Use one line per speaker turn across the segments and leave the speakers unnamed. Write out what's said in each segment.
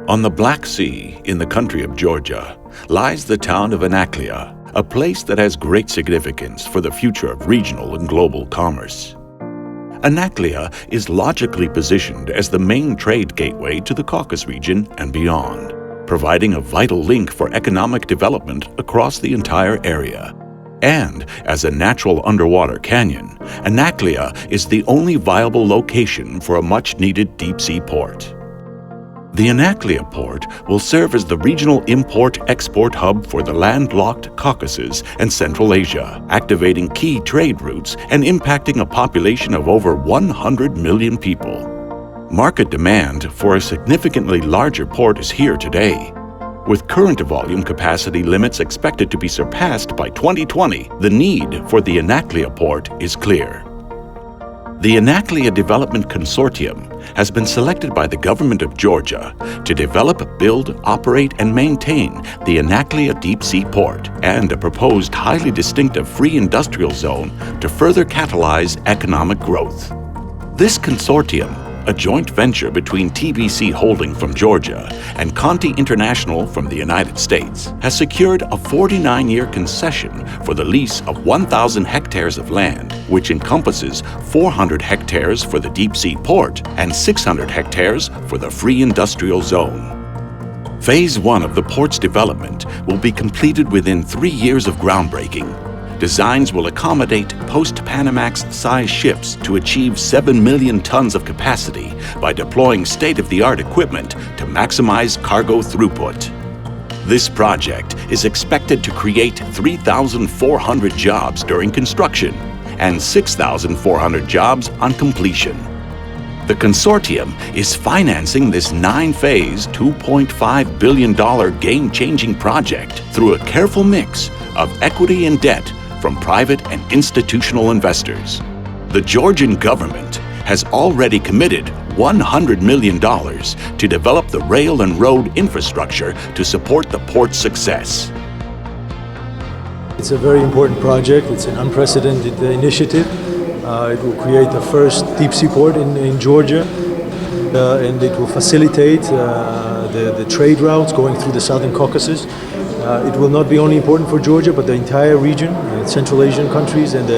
On the Black Sea, in the country of Georgia, lies the town of Anaklia, a place that has great significance for the future of regional and global commerce. Anaklia is logically positioned as the main trade gateway to the Caucasus region and beyond, providing a vital link for economic development across the entire area. And as a natural underwater canyon, Anaklia is the only viable location for a much-needed deep-sea port. The Anaklia port will serve as the regional import-export hub for the landlocked Caucasus and Central Asia, activating key trade routes and impacting a population of over 100 million people. Market demand for a significantly larger port is here today. With current volume capacity limits expected to be surpassed by 2020, the need for the Anaklia port is clear. The Anaklia Development Consortium has been selected by the government of Georgia to develop, build, operate, and maintain the Anaklia Deep-Sea Port and a proposed highly distinctive free industrial zone to further catalyze economic growth. This consortium, a joint venture between TBC Holding from Georgia and Conti International from the United States, has secured a 49-year concession for the lease of 1,000 hectares of land, which encompasses 400 hectares for the deep-sea port and 600 hectares for the free industrial zone. Phase 1 of the port's development will be completed within 3 years of groundbreaking. Designs will accommodate post-Panamax-sized ships to achieve 7 million tons of capacity by deploying state-of-the-art equipment to maximize cargo throughput. This project is expected to create 3,400 jobs during construction and 6,400 jobs on completion. The consortium is financing this 9-phase, $2.5 billion game-changing project through a careful mix of equity and debt from private and institutional investors. The Georgian government has already committed $100 million to develop the rail and road infrastructure to support the port's success.
It's a very important project. It's an unprecedented initiative. It will create the first deep-sea port in Georgia, and it will facilitate the trade routes going through the Southern Caucasus. It will not be only important for Georgia, but the entire region, Central Asian countries, and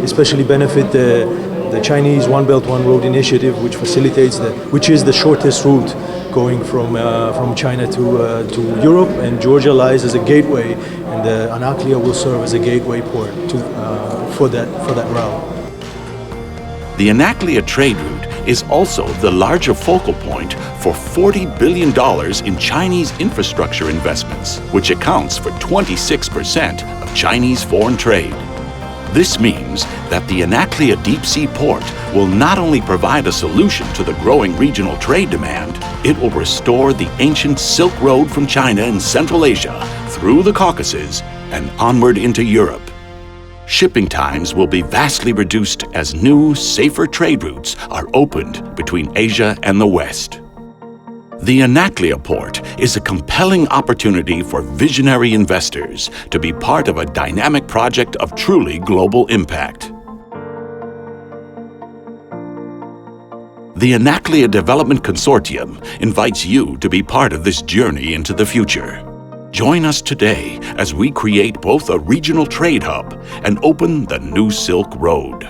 especially benefit the Chinese One Belt One Road initiative, which facilitates which is the shortest route going from China to Europe, and Georgia lies as a gateway, and Anaklia will serve as a gateway port for that route.
The Anaklia trade route is also the larger focal point for $40 billion in Chinese infrastructure investments, which accounts for 26% of Chinese foreign trade. This means that the Anaklia deep-sea port will not only provide a solution to the growing regional trade demand, it will restore the ancient Silk Road from China and Central Asia through the Caucasus and onward into Europe. Shipping times will be vastly reduced as new, safer trade routes are opened between Asia and the West. The Anaklia port is a compelling opportunity for visionary investors to be part of a dynamic project of truly global impact. The Anaklia Development Consortium invites you to be part of this journey into the future. Join us today as we create both a regional trade hub and open the new Silk Road.